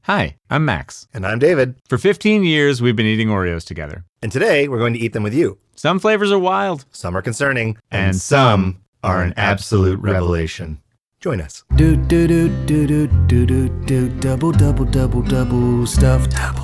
Hi, I'm Max. And I'm David. For 15 years, we've been eating Oreos together. And today, we're going to eat them with you. Some flavors are wild. Some are concerning. And some are an absolute revelation. Join us. Double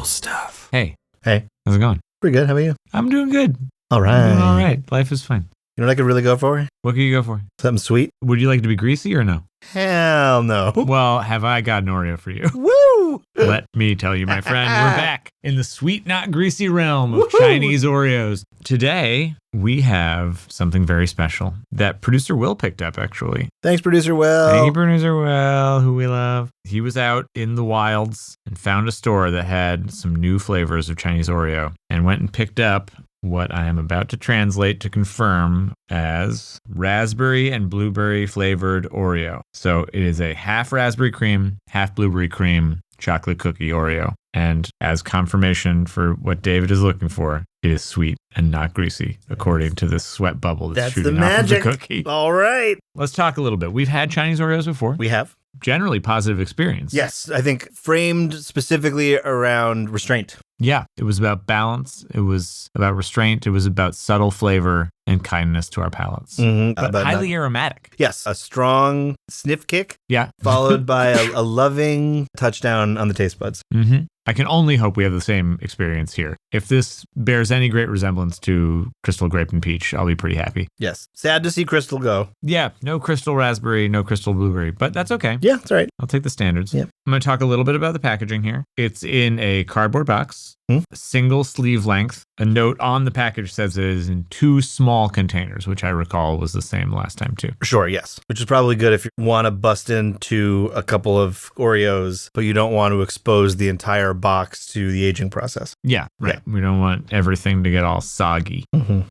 stuff. Hey. Hey. How's it going? Pretty good. How about you? I'm doing good. All right. I'm doing all right. Life is fine. You know what I could really go for? What can you go for? Something sweet? Would you like to be greasy or no? Hell no. Well, have I got an Oreo for you? Woo! Let me tell you, my friend, we're back in the sweet, not greasy realm of Chinese Oreos. Today, we have something very special that producer Will picked up, actually. Thanks, Producer Will. Thank you, producer Will, who we love. He was out in the wilds and found a store that had some new flavors of Chinese Oreo and went and picked up what I am about to translate to confirm as raspberry and blueberry flavored Oreo. So it is a half raspberry cream, half blueberry cream chocolate cookie Oreo. And as confirmation for what David is looking for, it is sweet and not greasy, according to this sweat bubble that's shooting off of the cookie. All right. Let's talk a little bit. We've had Chinese Oreos before. We have. Generally positive experience. Yes, I think framed specifically around restraint. Yeah, it was about balance. It was about restraint. It was about subtle flavor and kindness to our palates. Mm-hmm. But highly aromatic. Yes, a strong sniff kick. Yeah. Followed by a loving touchdown on the taste buds. Mm-hmm. I can only hope we have the same experience here. If this bears any great resemblance to Crystal Grape and Peach, I'll be pretty happy. Yes. Sad to see Crystal go. Yeah, no Crystal Raspberry, no Crystal Blueberry, but that's okay. Yeah, that's all right. I'll take the standards. Yep. I'm going to talk a little bit about the packaging here. It's in a cardboard box, single sleeve length. A note on the package says it is in 2 small containers, which I recall was the same last time too. Sure, yes. Which is probably good if you want to bust into a couple of Oreos, but you don't want to expose the entire box to the aging process. Yeah, right. Yeah. We don't want everything to get all soggy,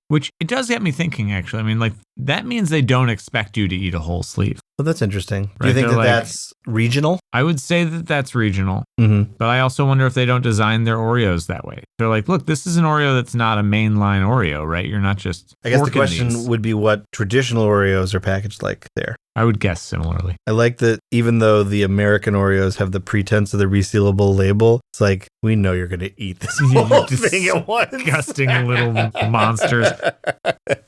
which it does get me thinking, actually. I mean, like, that means they don't expect you to eat a whole sleeve. Well, that's interesting. Right? Do you think They're that's regional? I would say that that's regional, but I also wonder if they don't design their Oreos that way. They're like, look, this is an Oreo that's not a mainline Oreo, right? You're not just I guess the question would be what traditional Oreos are packaged like there. I would guess similarly. I like that even though the American Oreos have the pretense of the resealable label, it's like, we know you're going to eat this whole thing at once. Disgusting little monsters.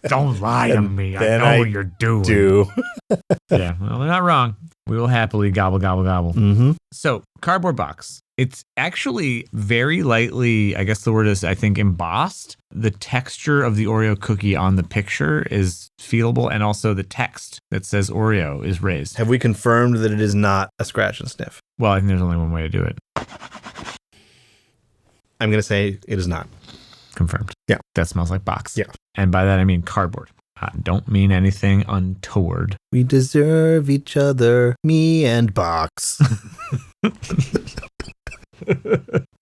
Don't lie to me. I know what you're doing. Yeah, well, they're not wrong. We will happily gobble, gobble, gobble. So, cardboard box. It's actually very lightly, I guess the word is, I think, embossed. The texture of the Oreo cookie on the picture is feelable, and also the text that says Oreo is raised. Have we confirmed that it is not a scratch and sniff? Well, I think there's only one way to do it. I'm going to say it is not. Confirmed. Yeah. That smells like box. Yeah. And by that, I mean cardboard. I don't mean anything untoward. We deserve each other, me and Box.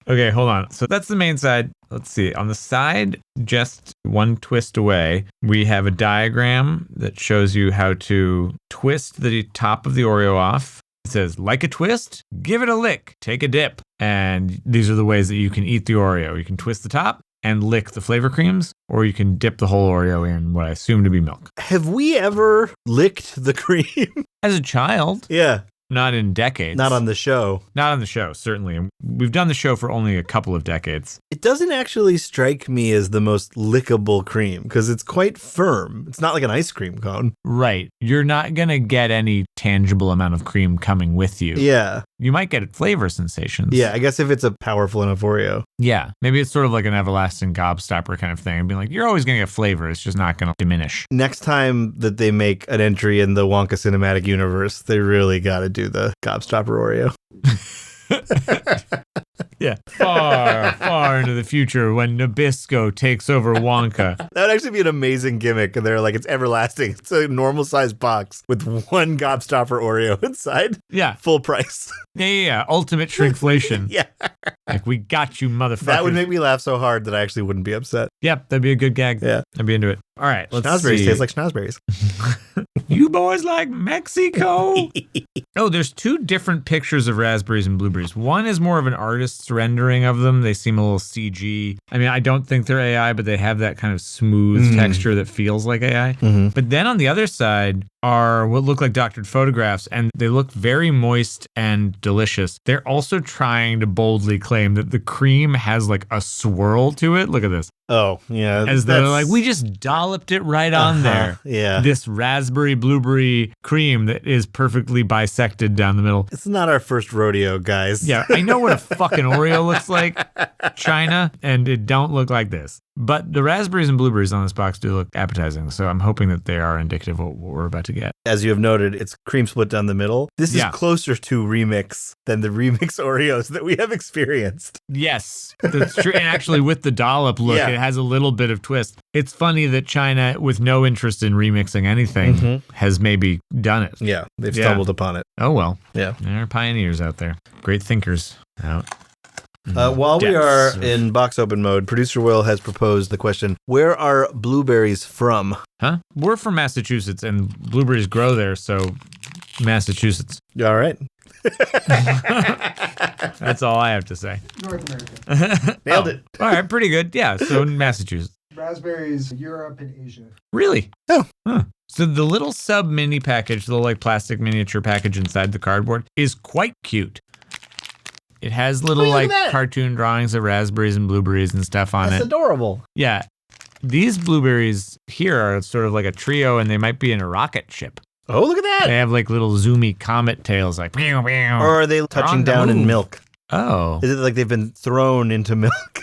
Okay, hold on. So that's the main side. Let's see. On the side, just one twist away, we have a diagram that shows you how to twist the top of the Oreo off. It says, like a twist, give it a lick, take a dip. And these are the ways that you can eat the Oreo. You can twist the top and lick the flavor creams, or you can dip the whole Oreo in what I assume to be milk. Have we ever licked the cream? As a child. Yeah. Not in decades. Not on the show. Not on the show, certainly. And we've done the show for only a couple of decades. It doesn't actually strike me as the most lickable cream because it's quite firm. It's not like an ice cream cone. Right. You're not going to get any tangible amount of cream coming with you. Yeah. You might get flavor sensations. Yeah, I guess if it's a powerful enough Oreo. Yeah. Maybe it's sort of like an everlasting gobstopper kind of thing. And being like, you're always going to get flavor. It's just not going to diminish. Next time that they make an entry in the Wonka cinematic universe, they really got to do the gobstopper Oreo. Yeah. Far, far into the future when Nabisco takes over Wonka. That would actually be an amazing gimmick. And they're like, it's everlasting. It's a normal sized box with one gobstopper Oreo inside. Yeah. Full price. Yeah. Ultimate shrinkflation. Yeah. Like, we got you, motherfuckers. That would make me laugh so hard that I actually wouldn't be upset. Yeah, that'd be a good gag. Yeah. I'd be into it. All right, let's Schnozberries see. taste like schnozberries. You boys like Mexico? Oh, there's two different pictures of raspberries and blueberries. One is more of an artist's rendering of them. They seem a little CG. I mean, I don't think they're AI, but they have that kind of smooth texture that feels like AI. But then on the other side are what look like doctored photographs, and they look very moist and delicious. They're also trying to boldly claim that the cream has like a swirl to it. Look at this. Oh, yeah. As they're like, we just dolloped it right on there. Yeah. This raspberry blueberry cream that is perfectly bisected down the middle. It's not our first rodeo, guys. Yeah, I know what a fucking Oreo looks like, China, and it don't look like this. But the raspberries and blueberries on this box do look appetizing, so I'm hoping that they are indicative of what we're about to get. As you have noted, it's cream split down the middle. This is closer to remix than the remix Oreos that we have experienced. Yes, that's true. And actually, with the dollop look, it has a little bit of twist. It's funny that China, with no interest in remixing anything, has maybe done it. Yeah, they've stumbled upon it. Oh, well. Yeah. There are pioneers out there. Great thinkers out. While we are in box open mode, producer Will has proposed the question, where are blueberries from? Huh? We're from Massachusetts, and blueberries grow there, so Massachusetts. All right. That's all I have to say. North America. Nailed it. All right, pretty good. Yeah, so Massachusetts. Raspberries, Europe and Asia. Really? Oh. Huh. So the little sub mini package, the little like plastic miniature package inside the cardboard is quite cute. It has little like cartoon drawings of raspberries and blueberries and stuff on it. That's adorable. Yeah. These blueberries here are sort of like a trio, and they might be in a rocket ship. Oh, look at that. They have like little zoomy comet tails like meow, meow. Or are they touching down in milk? Oh. Is it like they've been thrown into milk?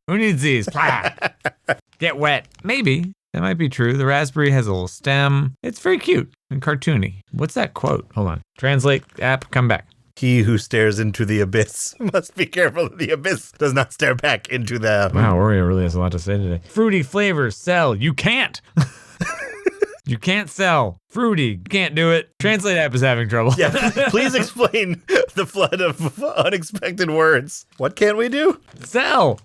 Who needs these? Get wet. Maybe. That might be true. The raspberry has a little stem. It's very cute and cartoony. What's that quote? Hold on. Translate app, come back. He who stares into the abyss must be careful that the abyss does not stare back into the... Wow, Oreo really has a lot to say today. Fruity flavors sell. You can't. You can't sell. Fruity. Can't do it. Translate app is having trouble. Yeah, please explain the flood of unexpected words. What can't we do? Sell.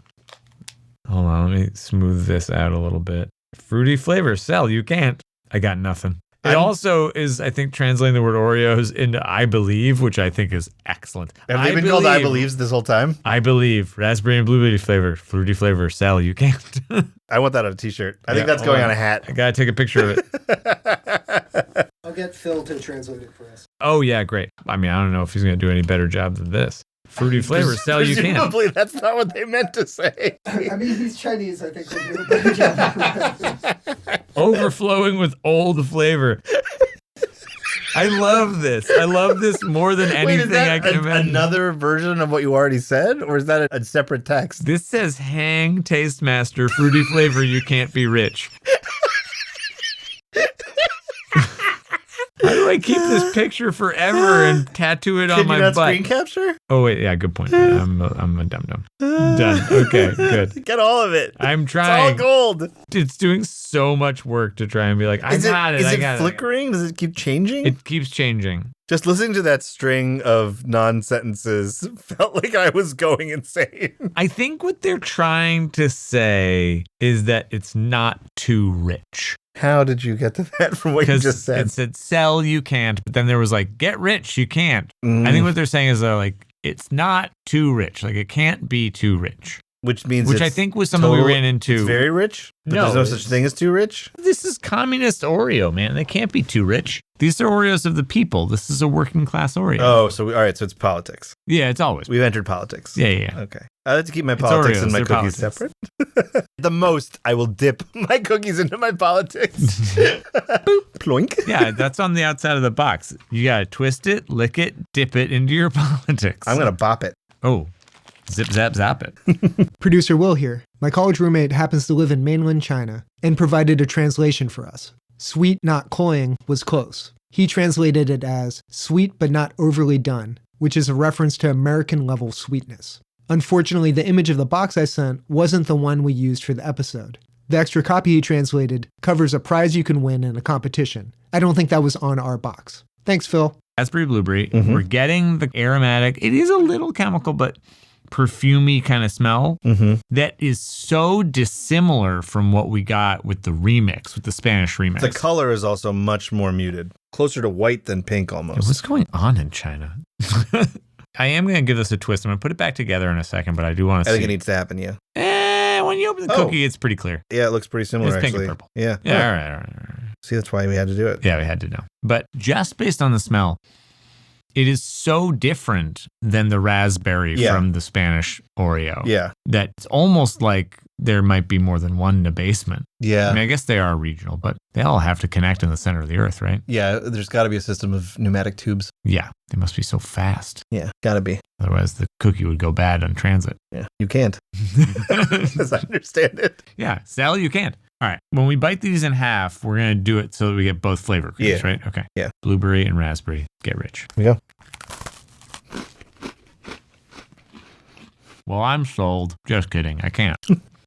Hold on, let me smooth this out a little bit. Fruity flavors sell. You can't. I got nothing. It also is, I think, translating the word Oreos into I believe, which I think is excellent. Have they been called I believes this whole time? I believe. Raspberry and blueberry flavor. Fruity flavor. Sell. You can't. I want that on a t-shirt. I think that's going on a hat. I gotta take a picture of it. I'll get Phil to translate it for us. Oh, yeah, great. I mean, I don't know if he's gonna do any better job than this. Fruity flavor. Sell. You can't. Presumably that's not what they meant to say. I mean, he's Chinese. I think he'll do a better job. Overflowing with old flavor. I love this. I love this more than anything. Wait, is that I can imagine. Another version of what you already said? Or is that a separate text? This says Hang Taste Master Fruity Flavor You Can't Be Rich. How do I keep this picture forever and tattoo it on my butt? Screen capture? Oh, wait. Yeah, good point. I'm a dum-dum. Done. Okay, good. Get all of it. I'm trying. It's all gold. It's doing so much work to try and be like, I got it. Is it flickering? Does it keep changing? It keeps changing. Just listening to that string of non-sentences felt like I was going insane. I think what they're trying to say is that it's not too rich. How did you get to that from what you just said? It said sell, you can't, but then there was like get rich, you can't. I think what they're saying is like it's not too rich. Like it can't be too rich. Which means I think was something we ran into. It's very rich? But No, there's no such thing as too rich? This is communist Oreo, man. They can't be too rich. These are Oreos of the people. This is a working class Oreo. Oh, so all right, so it's politics. Yeah, it's always. We've entered politics. Yeah. Okay. I like to keep my politics Oreos, and my they're cookies politics. separate. The most, I will dip my cookies into my politics. Boop, ploink. Yeah, that's on the outside of the box. You got to twist it, lick it, dip it into your politics. I'm going to bop it. Oh, zip, zap, zap it. Producer Will here. My college roommate happens to live in mainland China and provided a translation for us. Sweet not cloying was close. He translated it as sweet but not overly done, which is a reference to American level sweetness. Unfortunately, the image of the box I sent wasn't the one we used for the episode. The extra copy he translated covers a prize you can win in a competition. I don't think that was on our box. Thanks, Phil. Raspberry blueberry. We're getting the aromatic. It is a little chemical, but perfumey kind of smell Mm-hmm. that is so dissimilar from what we got with the remix, with the Spanish remix. The color is also much more muted, closer to white than pink almost. What's going on in China? I am going to give this a twist. I'm going to put it back together in a second, but I do want to see. I think it needs to happen, yeah. When you open the cookie, it's pretty clear. Yeah, it looks pretty similar, It's pink actually. and purple. Yeah. Yeah, all right. See, that's why we had to do it. Yeah, we had to know. But just based on the smell, it is so different than the raspberry from the Spanish Oreo. Yeah. That it's almost like there might be more than one in the basement. Yeah. I mean, I guess they are regional, but they all have to connect in the center of the earth, right? Yeah, there's got to be a system of pneumatic tubes. Yeah, they must be so fast. Yeah, got to be. Otherwise, the cookie would go bad on transit. Yeah, you can't. As I understand it. Yeah, Sally, you can't. All right, when we bite these in half, we're going to do it so that we get both flavor creams, right? Okay. Yeah. Blueberry and raspberry. Get rich. Here we go. Well, I'm sold. Just kidding. I can't.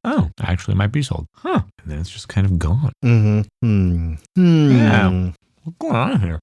Oh, I actually might be sold. Huh. And then it's just kind of gone. Mm-hmm. Yeah. What's going on here?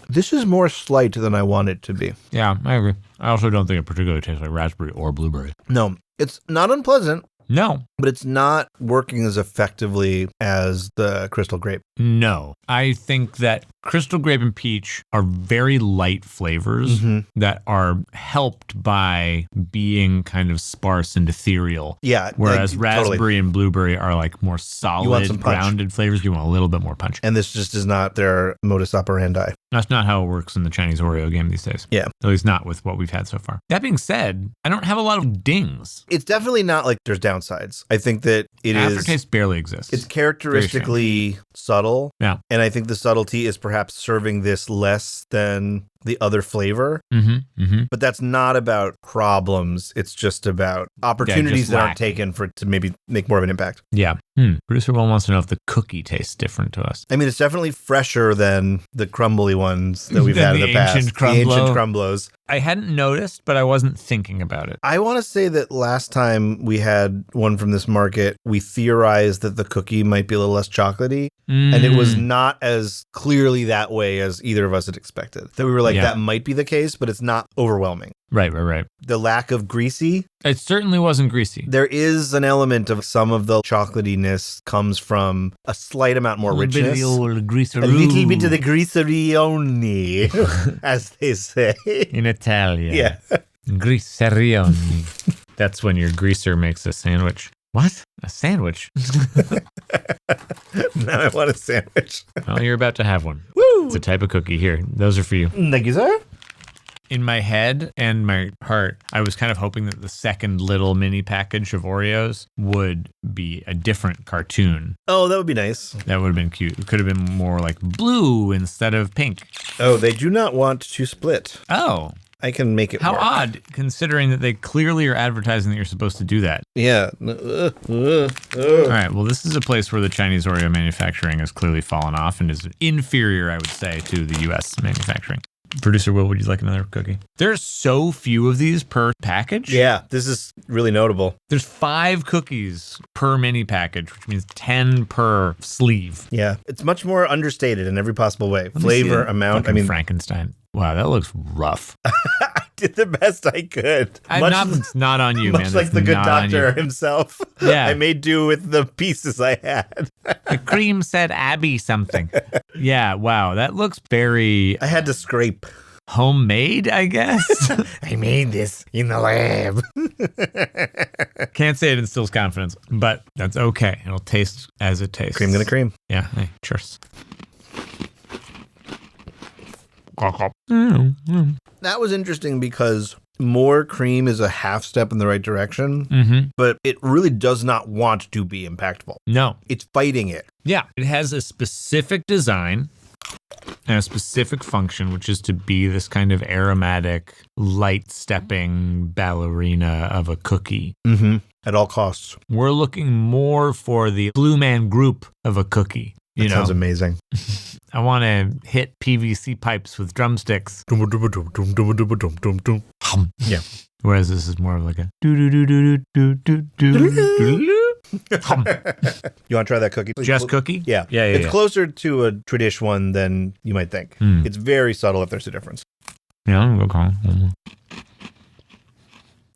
This is more slight than I want it to be. Yeah, I agree. I also don't think it particularly tastes like raspberry or blueberry. No, it's not unpleasant, No. but it's not working as effectively as the crystal grape. No. I think that crystal grape and peach are very light flavors that are helped by being kind of sparse and ethereal. Yeah. Whereas like, raspberry totally. and blueberry are like more solid, some punch. grounded flavors. You want a little bit more punch. And this just is not their modus operandi. That's not how it works in the Chinese Oreo game these days. Yeah. At least not with what we've had so far. That being said, I don't have a lot of dings. It's definitely not like there's downsides. I think that it is. Aftertaste barely exists. It's characteristically subtle. Yeah. And I think the subtlety is perhaps serving this less than the other flavor. But that's not about problems. It's just about opportunities that aren't taken for it to maybe make more of an impact. Yeah. Producer Will wants to know if the cookie tastes different to us. I mean, it's definitely fresher than the crumbly ones that we've had in the past. Ancient The ancient crumblo. crumblos. I hadn't noticed, but I wasn't thinking about it. I want to say that last time we had one from this market, we theorized that the cookie might be a little less chocolatey. And it was not as clearly that way as either of us had expected. That we were like, that might be the case, but it's not overwhelming. Right. The lack of greasy. It certainly wasn't greasy. There is an element of some of the chocolatiness comes from a slight amount more richness. A little bit of the A little bit of the greaserione, as they say. in Italian. Yeah. Greaserione. That's when your greaser makes a sandwich. What? A sandwich? Now I want a sandwich. Well, you're about to have one. Woo! It's a type of cookie. Here, those are for you. Thank you, sir. In my head and my heart, I was kind of hoping that the second little mini package of Oreos would be a different cartoon. Oh, that would be nice. That would have been cute. It could have been more like blue instead of pink. Oh, they do not want to split. Oh, I can make it how work. odd, considering that they clearly are advertising that you're supposed to do that. Yeah. All right, well, this is a place where the Chinese Oreo manufacturing has clearly fallen off and is inferior, I would say, to the U.S. manufacturing. Producer Will, would you like another cookie? There's so few of these per package. Yeah, this is really notable. There's 5 cookies per mini package, which means 10 per sleeve. Yeah, it's much more understated in every possible way. Let me see Flavor, it. amount. Fucking Frankenstein. Wow, that looks rough. I did the best I could. It's not on you, much man. like That's the good not on doctor you. himself. Yeah. I made do with the pieces I had. The cream said Abby something. Yeah, wow, that looks very I had to scrape. homemade, I guess. I made this in the lab. Can't say it instills confidence, but that's okay. It'll taste as it tastes. Cream gonna cream. Yeah, hey, cheers. That was interesting because more cream is a half step in the right direction, but it really does not want to be impactful. No. It's fighting it. Yeah, it has a specific design and a specific function, which is to be this kind of aromatic, light-stepping ballerina of a cookie. At all costs. We're looking more for the Blue Man Group of a cookie. That sounds amazing. I want to hit PVC pipes with drumsticks. Yeah. Whereas this is more of like a do-do-do-do-do-do-do-do-do. You want to try that cookie? Just cookie? Yeah. Yeah. It's closer to a tradish one than you might think. It's very subtle if there's a difference. Yeah, I'm going to call it.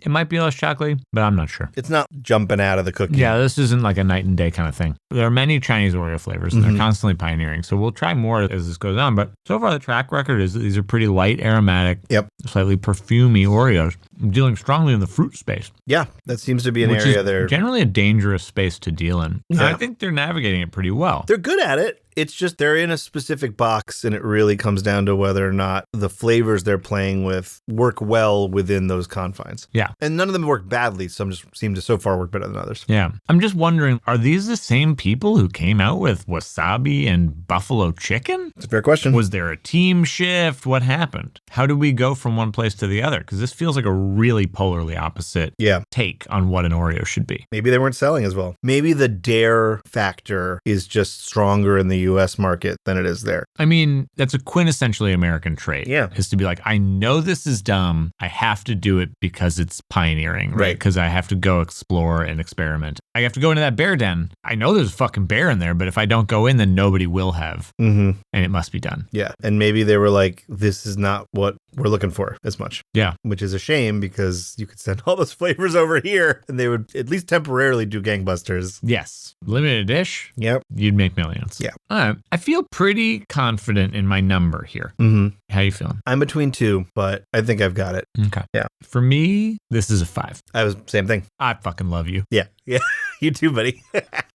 it might be less chocolatey, but I'm not sure. It's not jumping out of the cookie. Yeah, this isn't like a night and day kind of thing. There are many Chinese Oreo flavors, and they're constantly pioneering. So we'll try more as this goes on. But so far, the track record is that these are pretty light, aromatic, slightly perfumey Oreos, dealing strongly in the fruit space. Yeah, that seems to be an which area is there. Generally a dangerous space to deal in. Yeah. And I think they're navigating it pretty well. They're good at it. It's just they're in a specific box, and it really comes down to whether or not the flavors they're playing with work well within those confines. Yeah. And none of them work badly. Some just seem to so far work better than others. Yeah. I'm just wondering, are these the same people who came out with wasabi and buffalo chicken? It's a fair question. Was there a team shift? What happened? How did we go from one place to the other? Because this feels like a really polarly opposite take on what an Oreo should be. Maybe they weren't selling as well. Maybe the dare factor is just stronger in the U.S. market than it is there. I mean, that's a quintessentially American trait. Yeah. Is to be like, I know this is dumb. I have to do it because it's pioneering, right? Because I have to go explore and experiment. I have to go into that bear den. I know there's a fucking bear in there, but if I don't go in, then nobody will have. And it must be done. Yeah. And maybe they were like, this is not what we're looking for as much. Yeah. Which is a shame because you could send all those flavors over here and they would at least temporarily do gangbusters. Yes. Limited dish. Yep. You'd make millions. Yeah. All right. I feel pretty confident in my number here. How you feeling? I'm between two, but I think I've got it. Okay. Yeah. For me, this is a 5. I was same thing. I fucking love you. Yeah. Yeah. You too, buddy.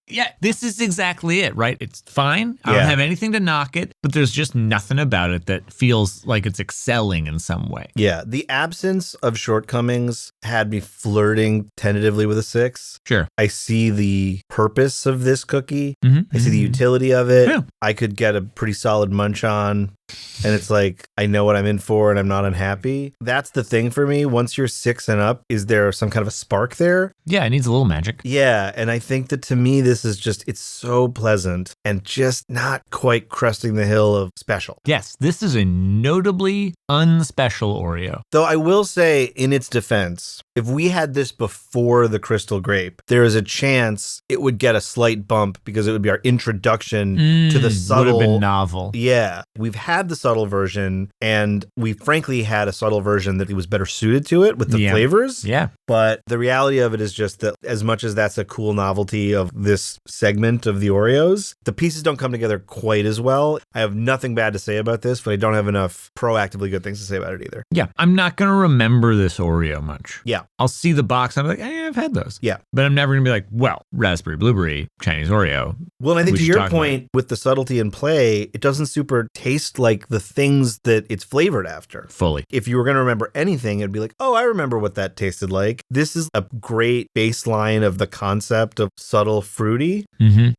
Yeah, this is exactly it, right? It's fine. I don't have anything to knock it, but there's just nothing about it that feels like it's excelling in some way. Yeah, the absence of shortcomings had me flirting tentatively with a 6. Sure. I see the purpose of this cookie. Mm-hmm. I see the utility of it. Yeah. I could get a pretty solid munch on. And it's like, I know what I'm in for and I'm not unhappy. That's the thing for me. Once you're 6 and up, is there some kind of a spark there? Yeah, it needs a little magic. Yeah. And I think that to me, this is just, it's so pleasant and just not quite cresting the hill of special. Yes, this is a notably unspecial Oreo. Though I will say, in its defense, if we had this before the Crystal Grape, there is a chance it would get a slight bump because it would be our introduction to the subtle. Would have been novel. Yeah. We've had the subtle version, and we frankly had a subtle version that was better suited to it with the flavors. Yeah. But the reality of it is just that as much as that's a cool novelty of this segment of the Oreos, the pieces don't come together quite as well. I have nothing bad to say about this, but I don't have enough proactively good things to say about it either. Yeah. I'm not going to remember this Oreo much. Yeah. I'll see the box. I'm like, hey, I've had those. Yeah. But I'm never going to be like, well, raspberry, blueberry, Chinese Oreo. Well, and I think to your point with the subtlety in play, it doesn't super taste like the things that it's flavored after. Fully. If you were going to remember anything, it'd be like, oh, I remember what that tasted like. This is a great baseline of the concept of subtle fruity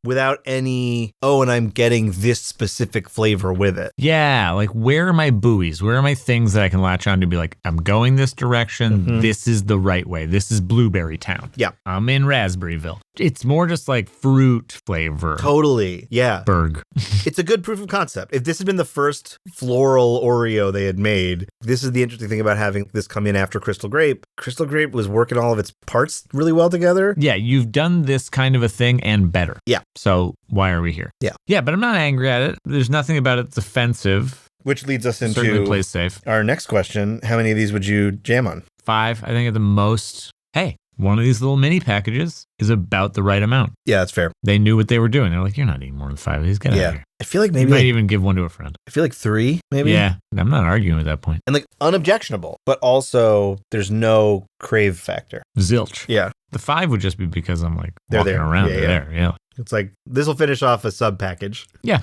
without any, oh, and I'm getting this specific flavor with it. Yeah. Like, where are my buoys? Where are my things that I can latch on to be like, I'm going this direction. This is the right way. This is Blueberry Town. Yeah. I'm in Raspberryville. It's more just like fruit flavor. Totally. Yeah. Berg. It's a good proof of concept. If this had been the first floral Oreo they had made, this is the interesting thing about having this come in after Crystal Grape. Crystal Grape was working all of its parts really well together. Yeah, you've done this kind of a thing and better. Yeah. So why are we here? Yeah. Yeah, but I'm not angry at it. There's nothing about it that's offensive. Which leads us Certainly into plays safe. our next question. How many of these would you jam on? 5, I think at the most. Hey, one of these little mini packages is about the right amount. Yeah, that's fair. They knew what they were doing. They're like, you're not eating more than 5 of these. Get out of here. I feel like You maybe might even give one to a friend. I feel like 3, maybe. Yeah, I'm not arguing at that point. And like unobjectionable, but also there's no crave factor. Zilch. Yeah. The 5 would just be because I'm like They're walking there. around. Yeah, They're there. Yeah. It's like, this will finish off a sub package. Yeah.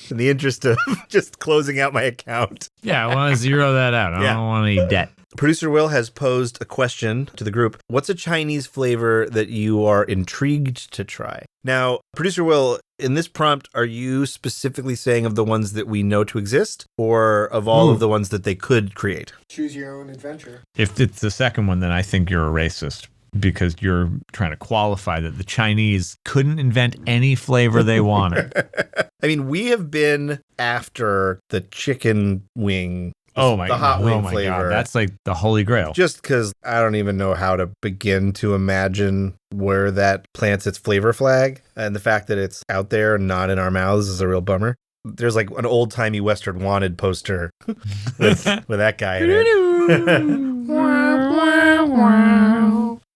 In the interest of just closing out my account. Yeah, I want to zero that out. I don't want any debt. Producer Will has posed a question to the group. What's a Chinese flavor that you are intrigued to try? Now, Producer Will, in this prompt, are you specifically saying of the ones that we know to exist or of all of the ones that they could create? Choose your own adventure. If it's the second one, then I think you're a racist because you're trying to qualify that the Chinese couldn't invent any flavor they wanted. I mean, we have been after the chicken wing. The hot wing flavor. flavor. That's like the holy grail. Just because I don't even know how to begin to imagine where that plants its flavor flag. And the fact that it's out there and not in our mouths is a real bummer. There's like an old-timey Western Wanted poster with that guy in it.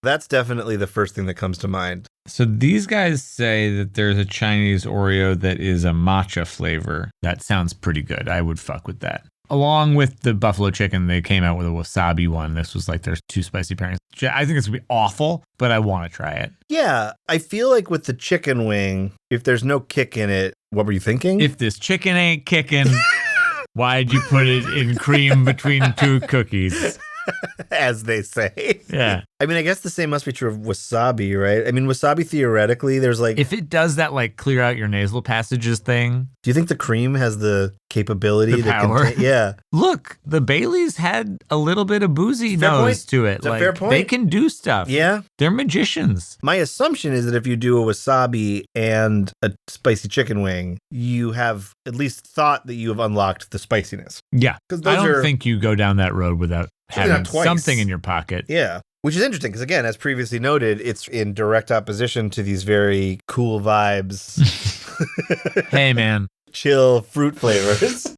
That's definitely the first thing that comes to mind. So these guys say that there's a Chinese Oreo that is a matcha flavor. That sounds pretty good. I would fuck with that. Along with the buffalo chicken, they came out with a wasabi one. This was like their 2 spicy pairings. I think it's going to be awful, but I want to try it. Yeah, I feel like with the chicken wing, if there's no kick in it, what were you thinking? If this chicken ain't kicking, why'd you put it in cream between 2 cookies? As they say. Yeah. I mean, I guess the same must be true of wasabi, right? I mean, wasabi theoretically, there's like... If it does that like clear out your nasal passages thing. Do you think the cream has the capability The power? Yeah. Look, the Baileys had a little bit of boozy Fair nose point. to it. It's a Like, fair point. they can do stuff. Yeah. They're magicians. My assumption is that if you do a wasabi and a spicy chicken wing, you have at least thought that you have unlocked the spiciness. Yeah. 'Cause I those don't are- think you go down that road without Certainly having not twice. something in your pocket. Yeah. Which is interesting because, again, as previously noted, it's in direct opposition to these very cool vibes, Hey, man, chill fruit flavors.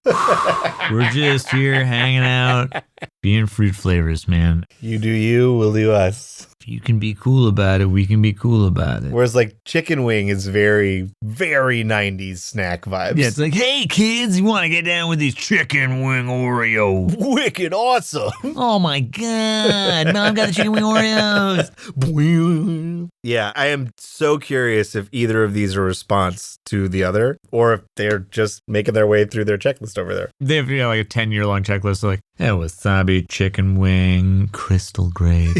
we're just here hanging out, being fruit flavors, man. You do you, we'll do us. If you can be cool about it, we can be cool about it. Whereas, like, chicken wing is very, very 90s snack vibes. Yeah, it's like, hey, kids, you want to get down with these chicken wing Oreo? Wicked awesome. Oh, my God. Mom got the chicken wing Oreos. Yeah, I am so curious if either of these are a response to the other or if they're just making their way through their checklist over there. They have like a 10-year-long checklist. Like, yeah, wasabi, chicken wing, crystal grape.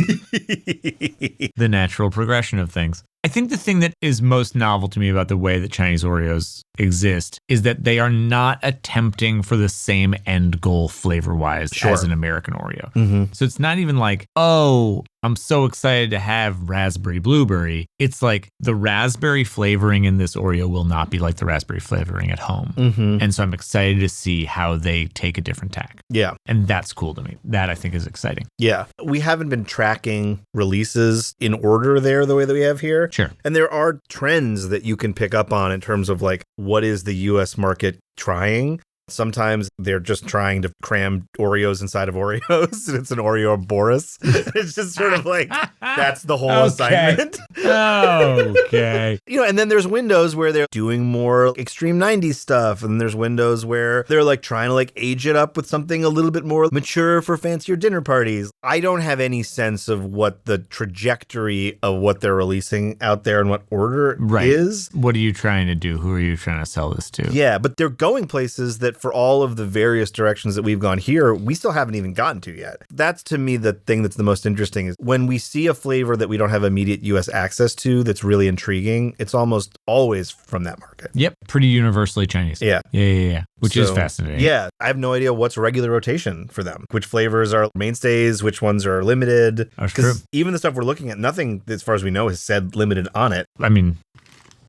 The natural progression of things. I think the thing that is most novel to me about the way that Chinese Oreos exist is that they are not attempting for the same end goal flavor-wise as an American Oreo. Mm-hmm. So it's not even like, oh, I'm so excited to have raspberry blueberry. It's like the raspberry flavoring in this Oreo will not be like the raspberry flavoring at home. Mm-hmm. And so I'm excited to see how they take a different tack. Yeah. And that's cool to me. That I think is exciting. Yeah. We haven't been tracking releases in order there the way that we have here. Sure. And there are trends that you can pick up on in terms of like, what is the US market trying? Sometimes they're just trying to cram Oreos inside of Oreos, and it's an Oreo Boris. It's just sort of like, that's the whole assignment. Okay. You know, and then there's windows where they're doing more extreme 90s stuff, and there's windows where they're like trying to like age it up with something a little bit more mature for fancier dinner parties. I don't have any sense of what the trajectory of what they're releasing out there and what order is. What are you trying to do? Who are you trying to sell this to? Yeah, but they're going places that for all of the various directions that we've gone here, we still haven't even gotten to yet. That's to me the thing that's the most interesting is when we see a flavor that we don't have immediate US access to that's really intriguing, it's almost always from that market. Yep. Pretty universally Chinese. Yeah. Yeah. Which is So, fascinating. Yeah. I have no idea what's regular rotation for them. Which flavors are mainstays, which ones are limited. That's true. Even the stuff we're looking at, nothing, as far as we know, has said limited on it. I mean,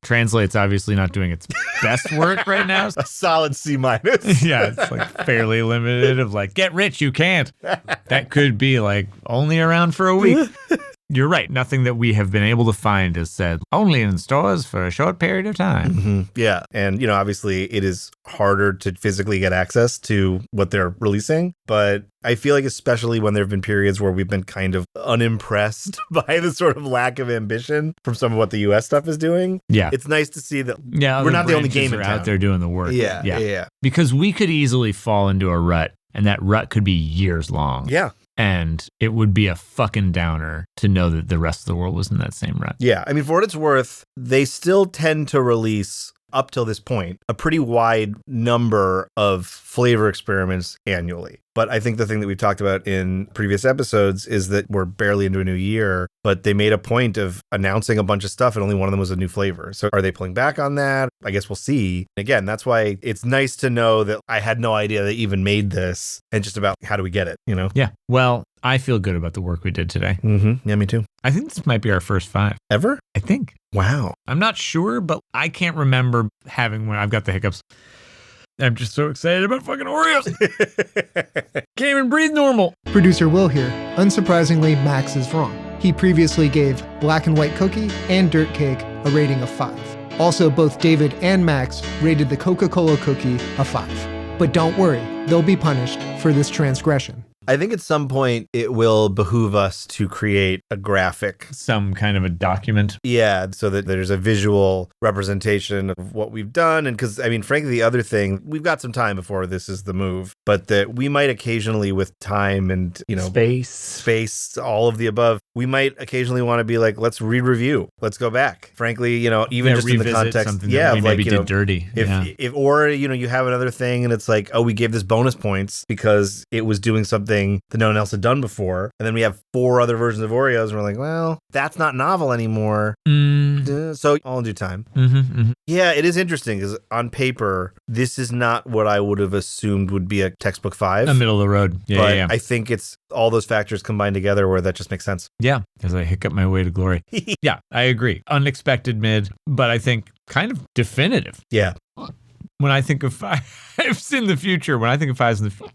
Translate's obviously not doing its best work right now. A solid C-. Yeah, It's like fairly limited of like, get rich, you can't. That could be like only around for a week. You're right. Nothing that we have been able to find has said only in stores for a short period of time. Mm-hmm. Yeah. And, you know, obviously it is harder to physically get access to what they're releasing. But I feel like especially when there have been periods where we've been kind of unimpressed by the sort of lack of ambition from some of what the US stuff is doing. Yeah. It's nice to see that Yeah. we're not the only branches game in are town. out there doing the work. Yeah. Because we could easily fall into a rut, and that rut could be years long. Yeah. And it would be a fucking downer to know that the rest of the world was in that same rut. Yeah. I mean, for what it's worth, they still tend to release, up till this point, a pretty wide number of flavor experiments annually. But I think the thing that we've talked about in previous episodes is that we're barely into a new year, but they made a point of announcing a bunch of stuff and only one of them was a new flavor. So are they pulling back on that? I guess we'll see. Again, that's why it's nice to know that I had no idea they even made this and just about how do we get it, you know? Yeah. Well, I feel good about the work we did today. Mm-hmm. Yeah, me too. I think this might be our first 5. Ever? I think. Wow. I'm not sure, but I can't remember having when I've got the hiccups. I'm just so excited about fucking Oreos. Can't even breathe normal. Producer Will here. Unsurprisingly, Max is wrong. He previously gave Black and White Cookie and Dirt Cake a rating of 5. Also, both David and Max rated the Coca-Cola cookie a 5. But don't worry, they'll be punished for this transgression. I think at some point it will behoove us to create a graphic. Some kind of a document. Yeah, so that there's a visual representation of what we've done. And because, I mean, frankly, the other thing, we've got some time before this is the move, but that we might occasionally, with time and, space, all of the above, we might occasionally want to be like, let's re-review. Let's go back. Frankly, even just in the context, that we maybe did dirty. Or you have another thing and it's like, oh, we gave this bonus points because it was doing something that no one else had done before. And then we have 4 other versions of Oreos and we're like, well, that's not novel anymore. So all in due time. Yeah, it is interesting because on paper, this is not what I would have assumed would be a textbook 5. A middle of the road. But I think it's all those factors combined together where that just makes sense. Yeah, as I hiccup my way to glory. Yeah, I agree. Unexpected mid, but I think kind of definitive. Yeah. When I think of 5s in the future, when I think of 5s in the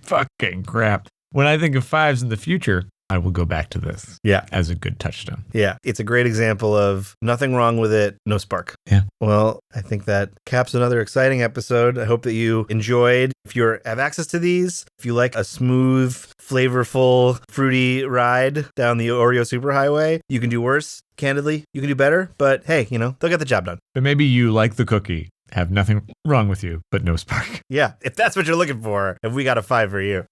fucking crap. When I think of 5s in the future, I will go back to this. Yeah. As a good touchstone. Yeah. It's a great example of nothing wrong with it, no spark. Yeah. Well, I think that caps another exciting episode. I hope that you enjoyed. If you have access to these, if you like a smooth, flavorful, fruity ride down the Oreo superhighway, you can do worse. Candidly, you can do better. But hey, they'll get the job done. But maybe you like the cookie. Have nothing wrong with you, but no spark. Yeah. If that's what you're looking for, have we got a 5 for you?